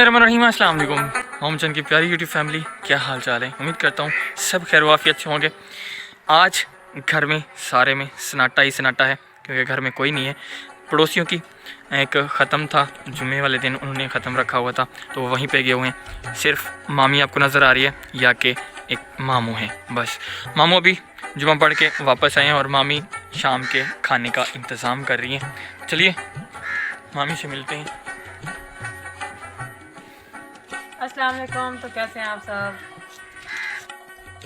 रहीम अस्सलाम वालेकुम मोहम्मद की प्यारी यूट्यूब फैमिली, क्या हाल चाल है। उम्मीद करता हूँ सब खैर वाफियत से होंगे। आज घर में सारे में सन्नाटा ही सन्नाटा है क्योंकि घर में कोई नहीं है। पड़ोसियों की एक ख़त्म था जुम्मे वाले दिन, उन्होंने ख़त्म रखा हुआ था तो वो वहीं पे गए हुए हैं। सिर्फ मामी आपको नज़र आ रही है या कि एक मामू है, बस। मामू अभी जुम्मा पढ़ के वापस आए हैं और मामी शाम के खाने का इंतज़ाम कर रही हैं। चलिए मामी से मिलते हैं। अस्सलाम वालेकुम। तो कैसे हैं आप सब?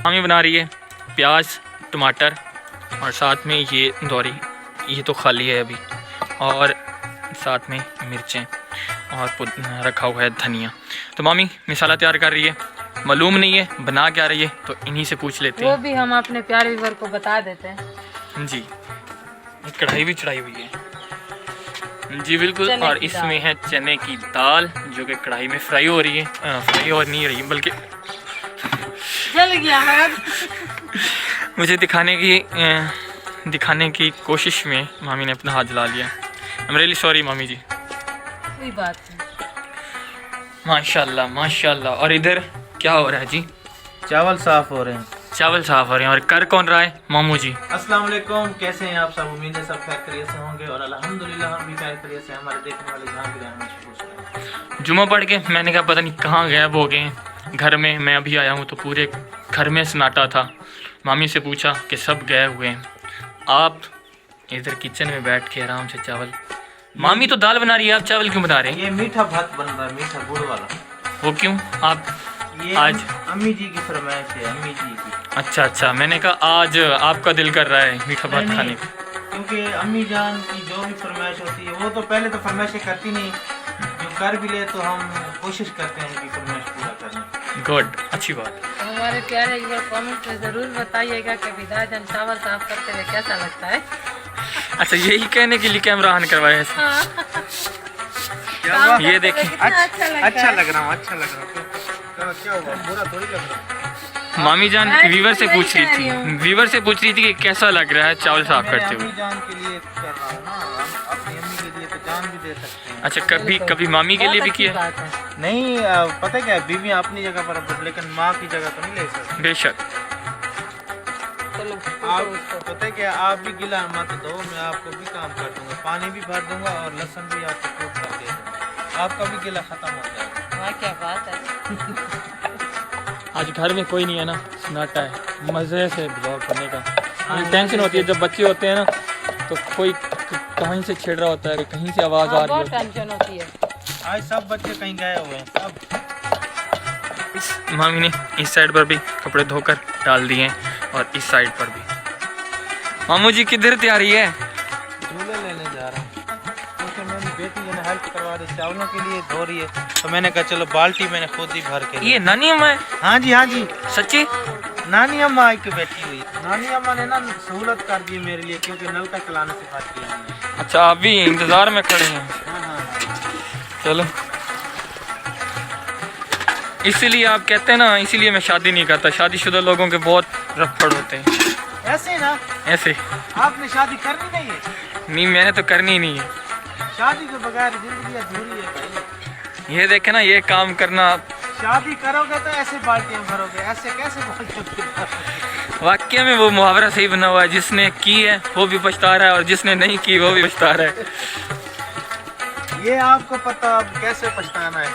मामी बना रही है प्याज टमाटर और साथ में ये दौरी, ये तो खाली है अभी, और साथ में मिर्चें और रखा हुआ है धनिया। तो मामी मिसाला तैयार कर रही है, मालूम नहीं है बना क्या रही है, तो इन्हीं से पूछ लेते वो हैं। भी हम अपने प्यारे व्यूअर को बता देते हैं। जी, कढ़ाई भी चढ़ाई हुई है जी, बिल्कुल। और इसमें है चने की दाल जो कि कढ़ाई में फ्राई हो रही है, फ्राई और नहीं हो रही बल्कि जल गया है। मुझे दिखाने की कोशिश में मामी ने अपना हाथ जला लिया। आई एम रियली सॉरी मामी जी। कोई बात नहीं। माशाल्लाह माशाल्लाह। और इधर क्या हो रहा है जी? चावल साफ हो रहे हैं। चावल साफ हो रहे हैं। और कर कौन रहा है? मामू जी। अस्सलाम वालेकुम, कैसे हैं आप सब? उम्मीद है सब खैर खैरियत से होंगे और अल्हम्दुलिल्लाह हम भी खैर खैरियत से। हमारे देखने वाले जहाँ भी रहना शुक्र। जुम्मा पढ़ के मैंने कहा पता नहीं कहाँ गायब हो गए हैं। घर में मैं अभी आया हूँ तो पूरे घर में सन्नाटा था। मामी से पूछा कि सब गए हुए हैं। आप इधर किचन में बैठ के आराम से चावल, मामी तो दाल बना रही है, आप चावल क्यों बना रहे हैं? ये मीठा भात बन रहा है, मीठा गुड़ वाला। वो क्यों? आप ये आज अम्मी जी की फरमाइश है, अम्मी जी की। अच्छा, मैंने कहा आज आपका दिल कर रहा है मीठा भात नहीं, खाने का। क्योंकि अम्मी जान की जो भी फरमाइश होती है वो तो पहले तो फरमाइशें करती नहीं, जो कर भी ले तो हम कोशिश करते हैं कि फरमाइश पूरा करने। गुड, अच्छी बात। तो हमारे प्यारे व्यूअर कमेंट में ज़रूर बताइएगा कि विदा जन चावल साफ करते हुए कैसा लगता है। अच्छा, यही कहने के लिए कैमरा ऑन करवाया है। हाँ। ये देखें, अच्छा लग रहा हूँ, अच्छा लग रहा हूँ। क्या हुआ, बुरा थोड़ी लग रहा है। मामी जान वीवर से पूछ रही थी कि कैसा लग रहा है चावल साफ करते हुए। अम्मी जान के लिए कर रहा हूँ ना, हम अपनी अम्मी के लिए तो जान भी दे सकते हैं। अच्छा, कभी मामी के लिए भी किया? बात है। नहीं, पता क्या है, बीवियाँ अपनी जगह पर, लेकिन माँ की जगह तो नहीं ले सकती। बेशक। चलो आप पता क्या, आप भी गिला मत दो, मैं आपको भी काम कर दूंगा, पानी भी भर दूंगा और लहसुन भी आपको कूट कर दे दूंगा, आपका भी गिला खत्म हो जाएगा। वाह क्या बात है। आज घर में कोई नहीं है ना, सन्नाटा है। मज़े से ब्लॉग करने का मुझे टेंशन होती है जब बच्चे होते हैं ना, तो कोई कहीं से छेड़ रहा होता है, कहीं से आवाज़ आ रही बहुत होती है। टेंशन होती है। आज सब बच्चे कहीं गए हुए हैं सब। मामी ने इस साइड पर भी कपड़े धोकर डाल दिए हैं और इस साइड पर भी। मामू जी किधर तैयारी है? झूले लेने जा रहा हूँ क्योंकि मेरी बेटी है ना हेल्प करवा रही, चावलों के लिए धो रही है, तो मैंने कहा चलो बाल्टी मैंने खुद ही भर के। ये नानी अम्मा है? हाँ जी, हाँ जी, सच्ची? नानी अम्मा एक बैठी हुई है। नानी अम्मा ने ना सहूलत कर दी मेरे लिए क्योंकि नलका चलाना सिखाती है। अच्छा, आप भी इंतज़ार में खड़े हैं। हाँ हाँ। चलो, इसीलिए आप कहते हैं ना, इसीलिए मैं शादी नहीं करता। शादीशुदा लोगों के बहुत रफड़ होते हैं। ऐसे ना, ऐसे आपने शादी करनी नहीं है? नहीं, मैंने तो करनी ही नहीं है। शादी के बगैर जिंदगी अधूरी है भाई। ये देखे ना, ये काम करना। शादी करोगे तो ऐसे बाल्टियां भरोगे, ऐसे कैसे बाल्टियां भरोगे? वाकई में वो मुहावरा सही बना हुआ है, जिसने की है वो भी पछता रहा है और जिसने नहीं की वो भी पछता रहा है। ये आपको पता अब कैसे पछताना है,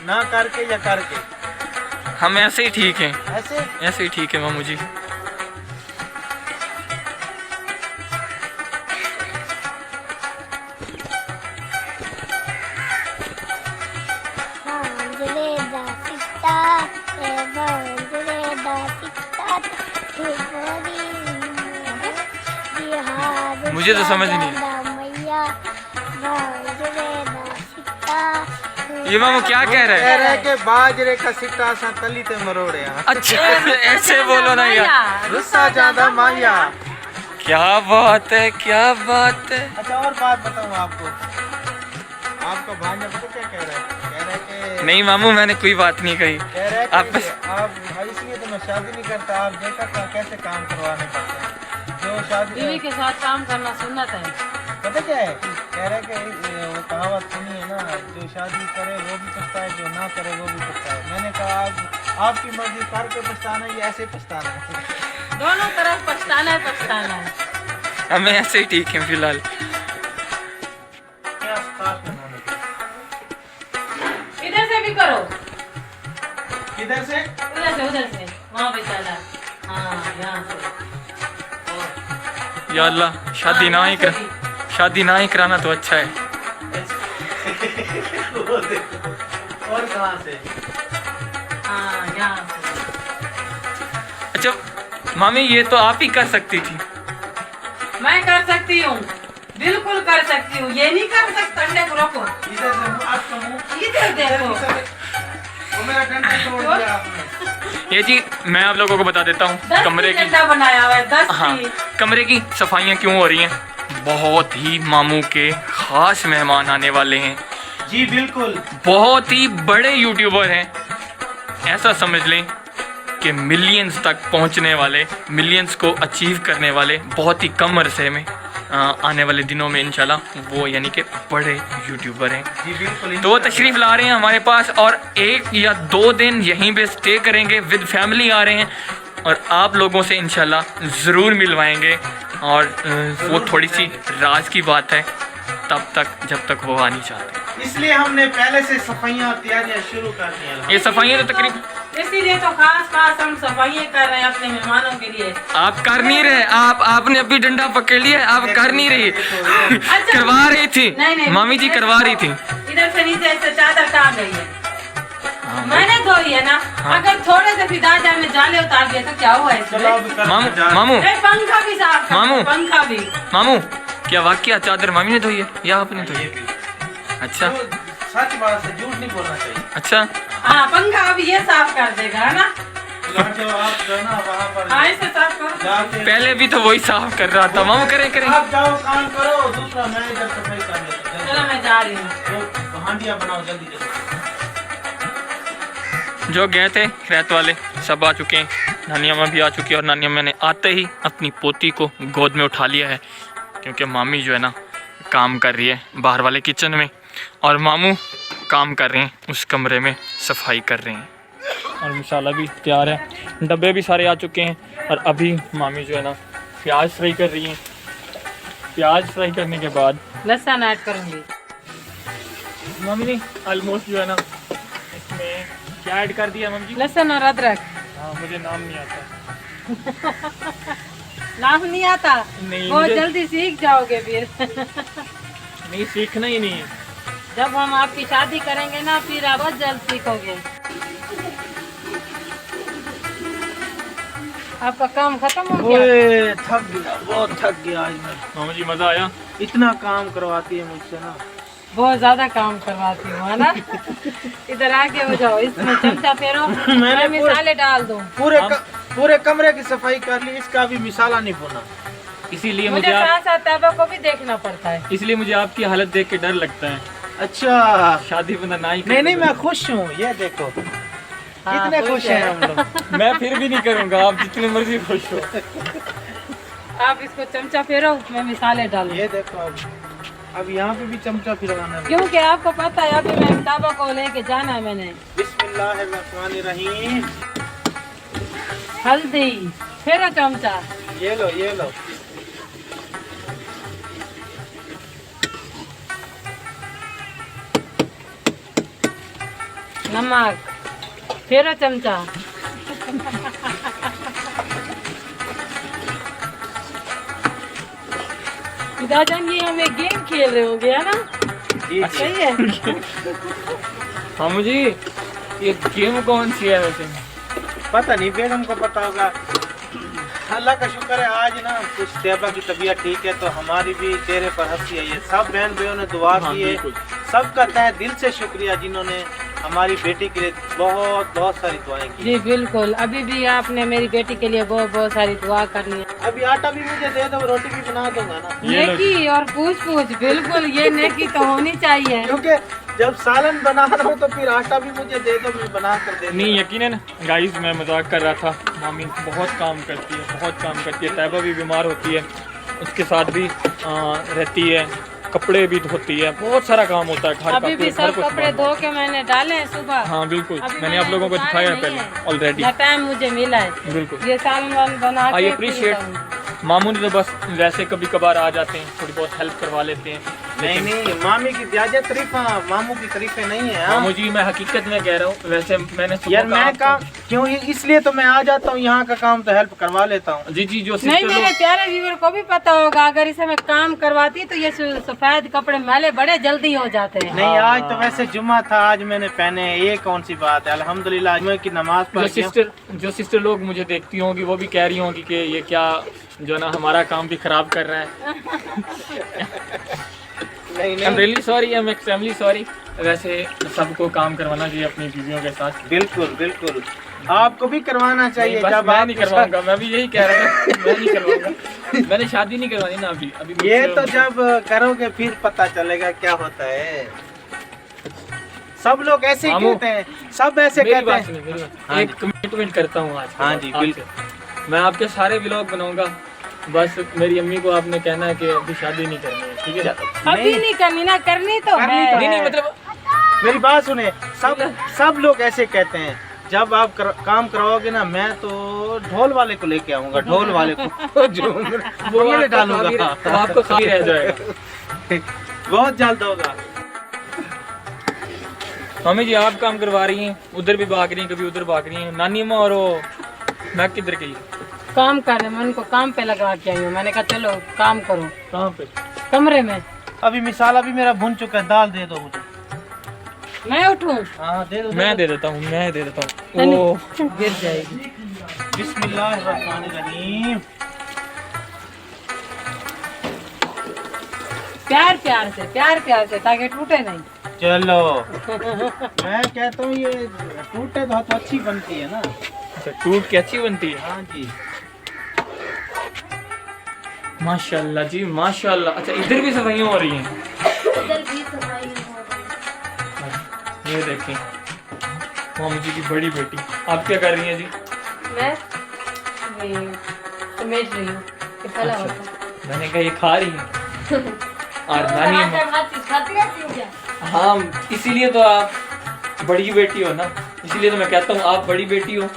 ना करके या करके। हम ऐसे ही ठीक हैं, ऐसे ऐसे ही ठीक है मामू जी। मुझे तो समझ नहीं है ये मामू क्या कह रहे हैं? कह रहे कि बाजरे का सिक्का सा तली ते मरोड़े। अच्छा, ऐसे बोलो ना यार। रुस्सा ज्यादा माया। क्या बात है, क्या बात है। अच्छा, और बात बताऊं आपको, आपका भांजा पता क्या कह रहा है? कह रहा है कि नहीं मामू, मैंने कोई बात नहीं कही। कह रहा है आप कि आप इसलिए तो मैं शादी नहीं करता, आप देखा था कैसे काम करवाने पड़ते हैं। जो शादी बीवी के साथ काम करना सुन्नत है। पता क्या है, कह रहा है कि वो कहावत सुनी है ना, जो शादी करे वो भी पछताए, जो ना करे वो भी पछताए। मैंने कहा आपकी मर्जी, करके पछताना है या ऐसे पछताना है? दोनों तरफ पछताना है, पछताना है। हमें ऐसे ही ठीक है फिलहाल। क्या खास बनाने का? इधर से भी करो, किधर से? उधर से वहाँ पे चला। हाँ, यहाँ से। या अल्लाह, शादी ना ही कराना तो अच्छा है। वो देखो। और कहाँ से? हाँ, यहाँ से। अच्छा मामी, ये तो आप ही कर सकती थी। मैं कर सकती हूँ, बिल्कुल कर सकती हूँ। ये नहीं कर सकता। डंडे को रखो, इधर से मुँह, आपका मुँह इधर देखो। वो मेरा डंडा तोड़ दिया आपने। ये जी मैं आप लोगों को बता देता हूँ 10 कमरे की, डंडा बनाया हुआ है, 10 हाँ, की। कमरे की सफाइयाँ क्यों हो रही हैं। बहुत ही मामू के खास मेहमान आने वाले हैं। जी बिल्कुल। बहुत ही बड़े यूट्यूबर हैं, ऐसा समझ लें कि मिलियंस तक पहुंचने वाले, मिलियंस को अचीव करने वाले, बहुत ही कम अरसे में आने वाले दिनों में इंशाल्लाह वो यानी कि बड़े यूट्यूबर हैं। जी बिल्कुल। तो वो तशरीफ़ ला रहे हैं हमारे पास और 1 या 2 दिन यहीं पे स्टे करेंगे, विद फैमिली आ रहे हैं और आप लोगों से इंशाल्लाह ज़रूर मिलवाएंगे। और वो थोड़ी सी राज की बात है तब तक जब तक वो आ नहीं चाहते, इसलिए हमने पहले से सफाइयाँ तैयारियाँ शुरू कर दी। ये सफाइयाँ तो तकरीबन इसीलिए तो खास हम सफाइयाँ कर रहे हैं अपने मेहमानों के लिए। आप कर नहीं रहे, आपने अभी डंडा पकड़ लिया, आप कर नहीं रही। करवा रही थी, नहीं, मामी जी करवा रही थी। इधर से नीचे से चादर कहाँ गई है? हाँ, मैंने धोई है ना। हाँ। अगर थोड़े से फिदा जाने जाले उतार दिया तो क्या हुआ इसमें? मामू ए, पंखा भी साफ कर, मामू। पंखा भी। मामू क्या वाकया चादर मामी ने धोई है या आपने धोई है? अच्छा सच बात से झूठ नहीं बोलना चाहिए। अच्छा, हाँ, पंखा अभी ये साफ कर देगा, है ना? जो आप जो ना वहाँ पर हाँ, इसे साफ करो। जाके पहले भी तो वही साफ कर रहा था। मामू करें आप जाओ काम करो, दूसरा मैं इधर सफाई कर लेता हूँ। चलो मैं जा रही हूँ। तो हांडियाँ बनाओ जल्दी जल्दी। जो गए थे खैरत वाले सब आ चुके हैं, नानी अम्मा भी आ चुकी है और नानी अम्मा ने आते ही अपनी पोती को गोद में उठा लिया है क्योंकि मामी जो है ना काम कर रही है बाहर वाले किचन में और मामू काम कर रहे हैं उस कमरे में, सफाई कर रहे हैं। और मसाला भी तैयार है, डब्बे भी सारे आ चुके हैं और अभी मामी जो है ना प्याज फ्राई कर रही हैं। प्याज फ्राई करने के बाद लहसुन ऐड करूँगी। मामी ने ऑलमोस्ट जो है ना इसमें क्या ऐड कर दिया मम्मी जी? लहसुन और अदरक। हाँ, मुझे नाम नहीं आता। नाम नहीं आता? नहीं, बहुत मुझे- जल्दी सीख जाओगे फिर। नहीं, सीखना ही नहीं है। जब हम आपकी शादी करेंगे ना फिर आप बहुत जल्द सीखोगे। आपका काम खत्म हो गया? ओए थक गया, बहुत थक गया आज मैं। मामा जी मज़ा आया? इतना काम करवाती है मुझसे ना। बहुत ज्यादा काम करवाती हूँ, है ना? इधर आके हो जाओ, इसमें चमचा फेरो, मैं मिसाले डाल दूँ। पूरे कमरे की सफाई कर ली, इसका भी मिसाला नहीं भुना। इसीलिए मुझे साथ साथ तैबा को भी देखना पड़ता है। इसलिए मुझे आपकी हालत देख के डर लगता है। अच्छा, शादी बंदा ना ही नहीं मैं खुश हूँ, ये देखो हाँ, कितने खुश हैं हम लोग। मैं फिर भी नहीं करूँगा, आप जितने मर्जी खुश हो। आप इसको चमचा फेरो, मैं मिसाले डालूं। ये देखो अब यहाँ पे भी चमचा फिरवाना है। क्योंकि आपको पता है अभी मैं तैबा को लेके जाना है मैंने। बिस्मिल्लाहिर्रहमानिर्रहीम। हल्दी फेरो चमचा। ये लो ये लो। नमक फेरो चमचा। दादाजी हम एक गेम खेल रहे होंगे, है ना? जी सही है। हाँ मुझे ये गेम कौन सी है वैसे? पता नहीं, बेगम को पता होगा। अल्लाह का शुक्र है आज ना कुछ तैयबा की तबीयत ठीक है, तो हमारी भी चेहरे पर हंसी आई है। सब बहन भाइयों ने दुआ की है, सबका तहे दिल से शुक्रिया जिन्होंने हमारी बेटी के लिए बहुत बहुत सारी दुआएं की। जी बिल्कुल, अभी भी आपने मेरी बेटी के लिए बहुत बहुत सारी दुआ करनी है। अभी आटा भी मुझे दे दो, रोटी भी बना दूंगा ना। नेकी और पूछ पूछ, बिल्कुल ये नेकी तो होनी चाहिए। क्योंकि जब सालन बना रहा हूँ तो फिर आटा भी मुझे दे दो, मैं बना कर दे नहीं यकीनन गाइस, मैं मजाक कर रहा था। मामी बहुत काम करती है, बहुत काम करती है। तैयबा भी बीमार होती है, उसके साथ भी रहती है कपड़े भी धोती है, बहुत सारा काम होता है घर का। अभी भी पूरे घर सब को कपड़े संभालना। धो के मैंने डाले हैं सुबह। हाँ बिल्कुल, अभी मैंने आप लोगों को उतारे दिखाया है नहीं पहले है। ऑलरेडी। या टाइम मुझे मिला है बिल्कुल, ये सालन वालन बना आई के अप्रिशिएट। मामू ने तो बस वैसे कभी कभार आ जाते हैं, थोड़ी बहुत हेल्प करवा लेते हैं। नहीं नहीं, मामी की ज्यादा तारीफा, मामू की तारीफें नहीं है। हाँ? मामू जी मैं हकीकत में कह रहा हूँ, वैसे मैंने सुबह यार का मैं आपको- काम क्यों, इसलिए तो मैं आ जाता हूँ यहाँ का काम तो हेल्प करवा लेता हूँ। जी जी, जो नहीं सिस्टर मेरे लोग प्यारे व्यूअर को भी पता होगा, अगर इसे मैं काम करवाती तो ये सफेद कपड़े मैले बड़े जल्दी हो जाते हैं। नहीं आज तो वैसे जुम्मा था, आज मैंने पहने हैं, ये कौन सी बात है। अल्हम्दुलिल्लाह जुम्मे की नमाज पढ़ के जो सिस्टर लोग मुझे देखती होंगी वो भी कह रही होंगी कि ये क्या जो ना हमारा काम भी खराब कर रहा है। नहीं आई एम नहीं, really sorry, I am extremely sorry. वैसे सबको काम करवाना चाहिए अपनी बीवियों के साथ। बिल्कुल बिल्कुल, आपको भी करवाना चाहिए। बस जब मैं आप नहीं करवाऊंगा, मैं भी यही कह रहा था, मैं नहीं करवाऊंगा। मैंने शादी नहीं करवानी ना अभी अभी ये मुझसे- तो जब करोगे फिर पता चलेगा क्या होता है। सब लोग ऐसे ही मामू, कहते हैं, सब ऐसे मेरी कहते बात हैं। सुनिए, मेरी बात। हाँ एक जी। कमिटमेंट करता हूँ आज। हाँ जी, आपसे। बिल्कुल। मैं आपके सारे व्लॉग बनाऊंगा, बस मेरी अम्मी को आपने कहना है कि अभी शादी नहीं करनी है, ठीक है? अभी नहीं करनी ना, करनी तो करनी है। तो नहीं नहीं, मतलब मेरी बात सुने, सब लोग ऐसे कहते हैं। जब आप काम करवाओगे ना, मैं तो ढोल वाले को लेके आऊंगा, ढोल वाले को जो वो मेरे आपको डालूंगा। तो आपको खाली रह जाएगा। बहुत जल्द होगा। मम्मी जी आप काम करवा रही हैं, उधर भी भाग रही हैं, कभी उधर भाग रही हैं। नानी अम्मा और वो मैं किधर गई? काम कर रहे, मैं उनको काम पे लगा के आई हूँ। मैंने कहा चलो काम करो कहाँ पे? कमरे में। अभी मिसाला भी मेरा भुन चुका है, दाल दे दो मुझे। मैं उठूं? हाँ दे दो। मैं दे देता हूँ, मैं दे देता हूँ। वो गिर जाएगी। बिस्मिल्लाहिर्रहमानिर्रहीम। प्यार प्यार से ताकि टूटे नहीं। चलो मैं कहता हूँ ये टूटे तो अच्छी बनती है ना। अच्छा, टूट के अच्छी बनती है। हाँ जी, माशाल्लाह जी माशाल्लाह। अच्छा इधर भी सफाइयाँ हो रही हैं? इधर भी सफाई हो रही है। ये देखें मामू जी की बड़ी बेटी, आप क्या कर रही हैं जी? मैं ये समेट रही हूँ कि फला अच्छा। होता। मैंने कहा ये खा रही हैं और नानी अम्मा। खाती रहती हूँ क्या? हाँ इसीलिए तो आप बड़ी बेटी हो ना, इसीलिए तो मैं कहता हूँ आप बड़ी बेटी हो।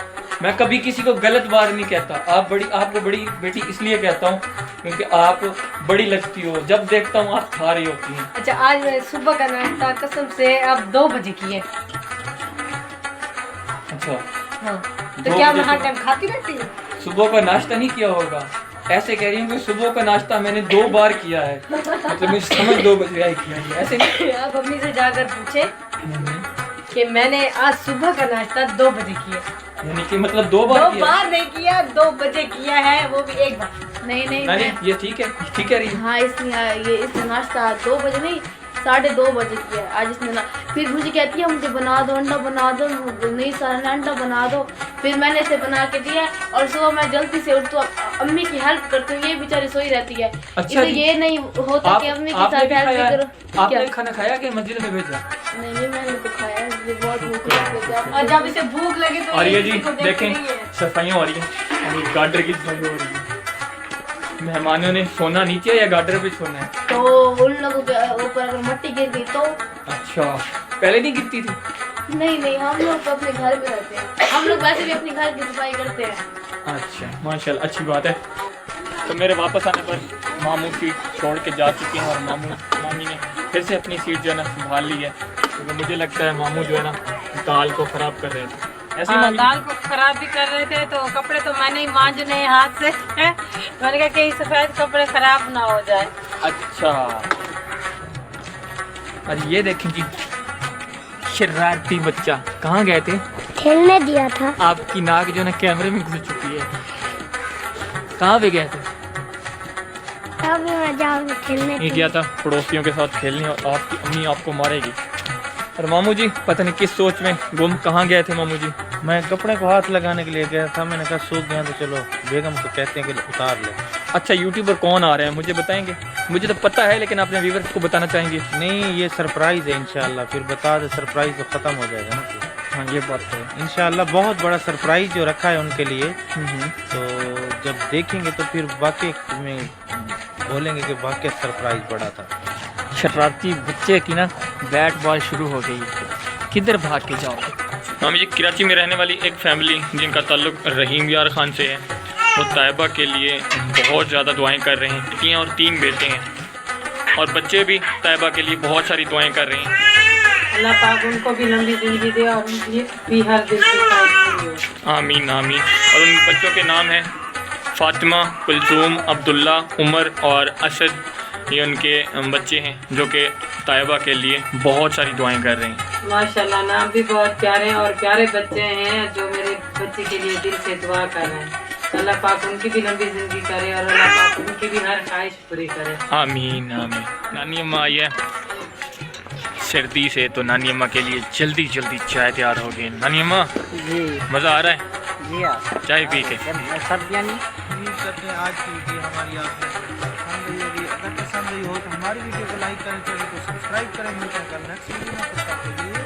मैं कभी किसी को गलत बात नहीं कहता, आपको बड़ी बेटी इसलिए कहता हूँ क्योंकि आप बड़ी लगती हो। जब देखता हूँ आप खा रही होती हैं। अच्छा आज मैंने सुबह का नाश्ता कसम से अब 2 बजे किए। अच्छा हाँ दो तो क्या बजे मैं हर सुबह? टाइम खाती रहती हूँ? सुबह का नाश्ता नहीं किया होगा, ऐसे कह रही हूँ कि सुबह का नाश्ता मैंने 2 बार किया है, मतलब मुझे समझ 2 बजे आई किया है, ऐसे नहीं। अब अम्मी से जाकर पूछे कि मैंने आज सुबह का नाश्ता 2 बजे किया। यानी कि मतलब 2 बार 2 किया। बार नहीं किया, 2 बजे किया है, वो भी 1 बार। नहीं नहीं नानी मैं ये ठीक है, ठीक कह रही है। हाँ इसने नाश्ता 2 बजे नहीं 2:30 बजे किया आज इसने ना। फिर मुझे कहती है मुझे बना दो अंडा बना दो, नहीं सर अंडा बना दो। फिर मैंने इसे बना के दिया और सुबह मैं जल्दी से उठती हूँ, अम्मी की हेल्प करती हूँ, ये बेचारी सोई रहती है। अच्छा इसे जी। ये नहीं होता कि अम्मी के आपने साथ भी हेल्प खाया है? करो। आपने क्या? खाना खाया कि मस्जिद में भेजा? नहीं नहीं मैंने तो खाया है, मुझे बहुत भूख लगी है। और जब इसे भूख लगी तो और ये जी किसी को देखती देखें नहीं है। सफाइयाँ हो रही हैं, अभी गार्डर की सफाई हो रही है। मेहमानों ने सोना नीचे या गार्डर पे सोना है? तो उन लोगों के ऊपर अगर मिट्टी गिर गई तो? अच्छा पहले नहीं गिरती थी? नहीं हम लोग तो अपने घर में रहते हैं, हम लोग वैसे भी अपने घर की सफाई करते हैं। अच्छा माशाल्लाह अच्छी बात है। तो मेरे वापस आने पर मामू सीट छोड़ के जा चुके हैं और मामी ने फिर से अपनी सीट जो है ना संभाल ली है, क्योंकि मुझे लगता है मामू जो है ना दाल को ख़राब कर रहे थे। ऐसे ही हाँ, मामी? दाल को खराब भी कर रहे थे, तो कपड़े तो मैंने ही मांजने हैं हाथ से। मैंने कहा कि सफेद कपड़े खराब ना हो जाए। अच्छा और ये देखें जी शरारती बच्चा, कहाँ गए थे? खेलने दिया था। आपकी नाक जो है ना कैमरे में घुस चुकी है, कहाँ पे गए थे? अभी मैं जाऊंगा खेलने। ये गया था पड़ोसियों के साथ खेलने और आपकी अम्मी आपको मारेगी। और मामू जी पता नहीं किस सोच में गुम, कहाँ गए थे मामू जी? मैं कपड़े को हाथ लगाने के लिए गया था। मैंने कहा सूख गया तो चलो बेगम को कहते हैं कि उतार ले। अच्छा यूट्यूबर कौन आ रहे हैं मुझे बताएंगे? मुझे तो पता है लेकिन अपने व्यूवर्स को बताना चाहेंगे। नहीं ये सरप्राइज़ है, इंशाल्लाह फिर बता दे, सरप्राइज़ तो ख़त्म हो जाएगा ना फिर। हाँ ये बात तो है। इंशाल्लाह बहुत बड़ा सरप्राइज़ जो रखा है उनके लिए, तो जब देखेंगे तो फिर वाकई में बोलेंगे कि वाकई सरप्राइज़ बड़ा था। शरारती बच्चे की ना बैट बॉल शुरू हो गई। किधर भाग के जाओ। मामी जी कराची में रहने वाली एक फैमिली जिनका ताल्लुक़ रहीम यार ख़ान से है, वो तायबा के लिए बहुत ज़्यादा दुआएं कर रहे हैं। बेटियाँ और 3 बेटे हैं और बच्चे भी तायबा के लिए बहुत सारी दुआएं कर रहे हैं। अल्लाह पाक उनको भी लंबी ज़िंदगी दे और उनकी भी हर दिल की ख्वाहिश पूरी हो। आमीन आमीन। और उन बच्चों के नाम हैं फ़ातिमा, कुलसूम, अब्दुल्ला, उमर और असद। ये उनके बच्चे हैं जो कि तायबा के लिए बहुत सारी दुआएं कर रहे हैं। माशाल्लाह, नाम भी बहुत प्यारे हैं और प्यारे बच्चे हैं जो मेरे बच्चे के लिए दिल से दुआ कर रहे हैं। अल्लाह पाक उनकी भी लंबी ज़िंदगी करे और अल्लाह पाक उनकी भी हर ख्वाहिश पूरी करे। आमीन आमीन। नानी अम्मा आई है सर्दी से, तो नानी अम्मा के लिए जल्दी जल्दी चाय तैयार हो गई। नानी अम्मा जी मज़ा आ रहा है जी हाँ। चाय पी के? सब्जियाँ नहीं उम्मीद करते हैं आज की वीडियो हमारी आपको पसंद आई होगी। अगर पसंद आई हो तो हमारी वीडियो को लाइक करें, चैनल को सब्सक्राइब करें। मिलते हैं कल नेक्स्ट वीडियो में। तब तक के लिए